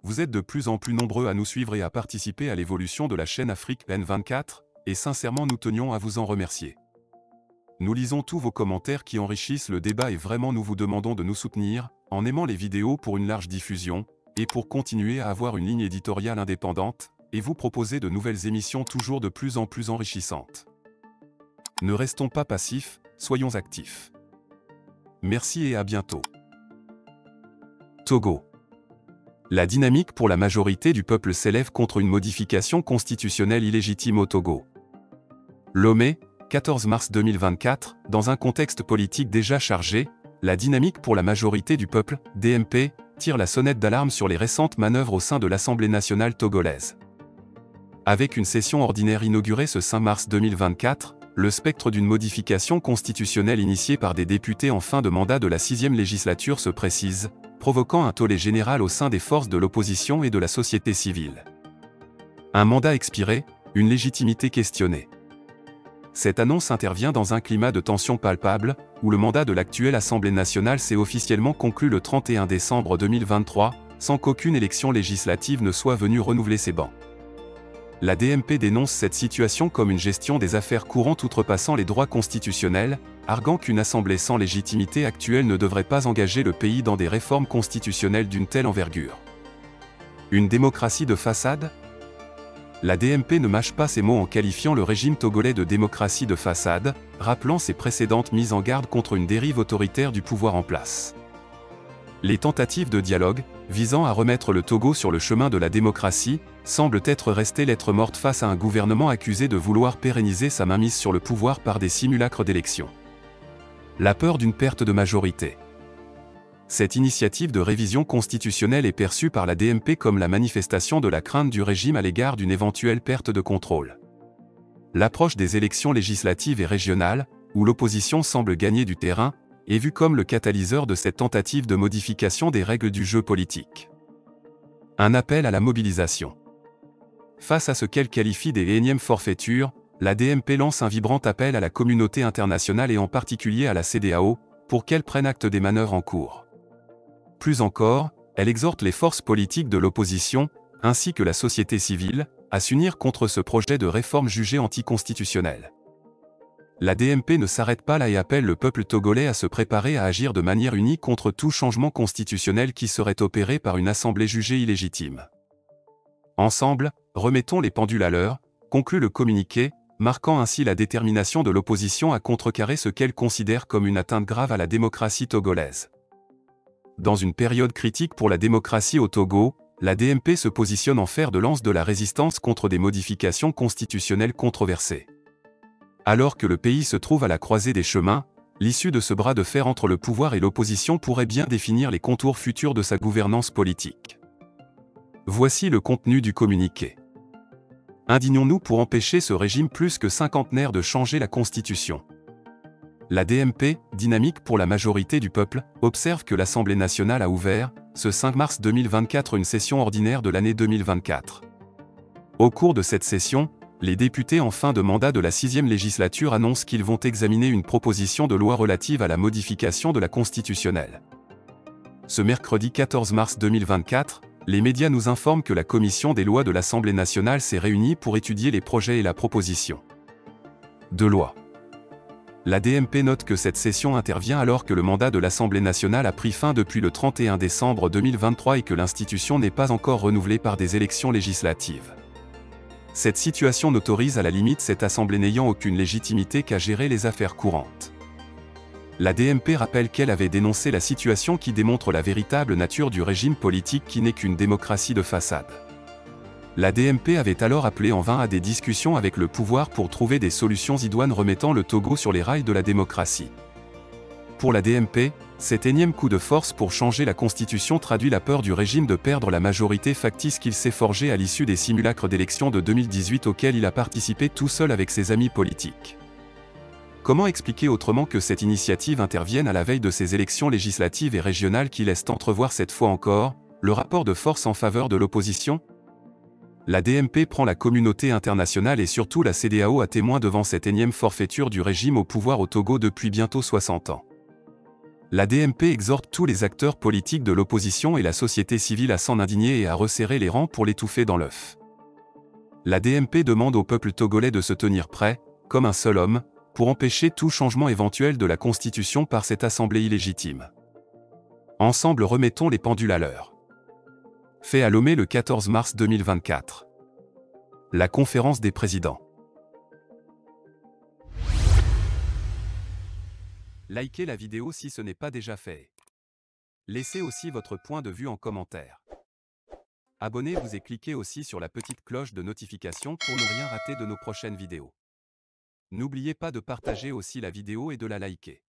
vous êtes de plus en plus nombreux à nous suivre et à participer à l'évolution de la chaîne Afrique N24, et sincèrement nous tenions à vous en remercier. Nous lisons tous vos commentaires qui enrichissent le débat et vraiment nous vous demandons de nous soutenir, en aimant les vidéos pour une large diffusion, et pour continuer à avoir une ligne éditoriale indépendante, et vous proposer de nouvelles émissions toujours de plus en plus enrichissantes. Ne restons pas passifs, soyons actifs. Merci et à bientôt. Togo. La dynamique pour la majorité du peuple s'élève contre une modification constitutionnelle illégitime au Togo. Lomé, 14 mars 2024, dans un contexte politique déjà chargé, la dynamique pour la majorité du peuple, DMP, tire la sonnette d'alarme sur les récentes manœuvres au sein de l'Assemblée nationale togolaise. Avec une session ordinaire inaugurée ce 5 mars 2024, le spectre d'une modification constitutionnelle initiée par des députés en fin de mandat de la 6e législature se précise, provoquant un tollé général au sein des forces de l'opposition et de la société civile. Un mandat expiré, une légitimité questionnée. Cette annonce intervient dans un climat de tension palpable, où le mandat de l'actuelle Assemblée nationale s'est officiellement conclu le 31 décembre 2023, sans qu'aucune élection législative ne soit venue renouveler ses bancs. La DMP dénonce cette situation comme une gestion des affaires courantes outrepassant les droits constitutionnels, arguant qu'une assemblée sans légitimité actuelle ne devrait pas engager le pays dans des réformes constitutionnelles d'une telle envergure. Une démocratie de façade ? La DMP ne mâche pas ses mots en qualifiant le régime togolais de démocratie de façade, rappelant ses précédentes mises en garde contre une dérive autoritaire du pouvoir en place. Les tentatives de dialogue, visant à remettre le Togo sur le chemin de la démocratie, semblent être restées lettre morte face à un gouvernement accusé de vouloir pérenniser sa mainmise sur le pouvoir par des simulacres d'élections. La peur d'une perte de majorité. Cette initiative de révision constitutionnelle est perçue par la DMP comme la manifestation de la crainte du régime à l'égard d'une éventuelle perte de contrôle. L'approche des élections législatives et régionales, où l'opposition semble gagner du terrain, est vue comme le catalyseur de cette tentative de modification des règles du jeu politique. Un appel à la mobilisation. Face à ce qu'elle qualifie des énièmes forfaitures, la DMP lance un vibrant appel à la communauté internationale et en particulier à la CEDEAO, pour qu'elle prenne acte des manœuvres en cours. Plus encore, elle exhorte les forces politiques de l'opposition, ainsi que la société civile, à s'unir contre ce projet de réforme jugé anticonstitutionnel. La DMP ne s'arrête pas là et appelle le peuple togolais à se préparer à agir de manière unie contre tout changement constitutionnel qui serait opéré par une assemblée jugée illégitime. Ensemble, remettons les pendules à l'heure, conclut le communiqué, marquant ainsi la détermination de l'opposition à contrecarrer ce qu'elle considère comme une atteinte grave à la démocratie togolaise. Dans une période critique pour la démocratie au Togo, la DMP se positionne en fer de lance de la résistance contre des modifications constitutionnelles controversées. Alors que le pays se trouve à la croisée des chemins, l'issue de ce bras de fer entre le pouvoir et l'opposition pourrait bien définir les contours futurs de sa gouvernance politique. Voici le contenu du communiqué. Indignons-nous pour empêcher ce régime plus que cinquantenaire de changer la Constitution. La DMP, dynamique pour la majorité du peuple, observe que l'Assemblée nationale a ouvert, ce 5 mars 2024, une session ordinaire de l'année 2024. Au cours de cette session, les députés en fin de mandat de la 6e législature annoncent qu'ils vont examiner une proposition de loi relative à la modification de la constitutionnelle. Ce mercredi 14 mars 2024, les médias nous informent que la commission des lois de l'Assemblée nationale s'est réunie pour étudier les projets et la proposition de loi. La DMP note que cette session intervient alors que le mandat de l'Assemblée nationale a pris fin depuis le 31 décembre 2023 et que l'institution n'est pas encore renouvelée par des élections législatives. Cette situation n'autorise à la limite cette assemblée n'ayant aucune légitimité qu'à gérer les affaires courantes. La DMP rappelle qu'elle avait dénoncé la situation qui démontre la véritable nature du régime politique qui n'est qu'une démocratie de façade. La DMP avait alors appelé en vain à des discussions avec le pouvoir pour trouver des solutions idoines remettant le Togo sur les rails de la démocratie. Pour la DMP, cet énième coup de force pour changer la Constitution traduit la peur du régime de perdre la majorité factice qu'il s'est forgée à l'issue des simulacres d'élections de 2018 auxquels il a participé tout seul avec ses amis politiques. Comment expliquer autrement que cette initiative intervienne à la veille de ces élections législatives et régionales qui laissent entrevoir cette fois encore le rapport de force en faveur de l'opposition ? La DMP prend la communauté internationale et surtout la CEDEAO à témoin devant cette énième forfaiture du régime au pouvoir au Togo depuis bientôt 60 ans. La DMP exhorte tous les acteurs politiques de l'opposition et la société civile à s'en indigner et à resserrer les rangs pour l'étouffer dans l'œuf. La DMP demande au peuple togolais de se tenir prêt, comme un seul homme, pour empêcher tout changement éventuel de la Constitution par cette assemblée illégitime. Ensemble, remettons les pendules à l'heure. Fait à Lomé le 14 mars 2024. La conférence des présidents. Likez la vidéo si ce n'est pas déjà fait. Laissez aussi votre point de vue en commentaire. Abonnez-vous et cliquez aussi sur la petite cloche de notification pour ne rien rater de nos prochaines vidéos. N'oubliez pas de partager aussi la vidéo et de la liker.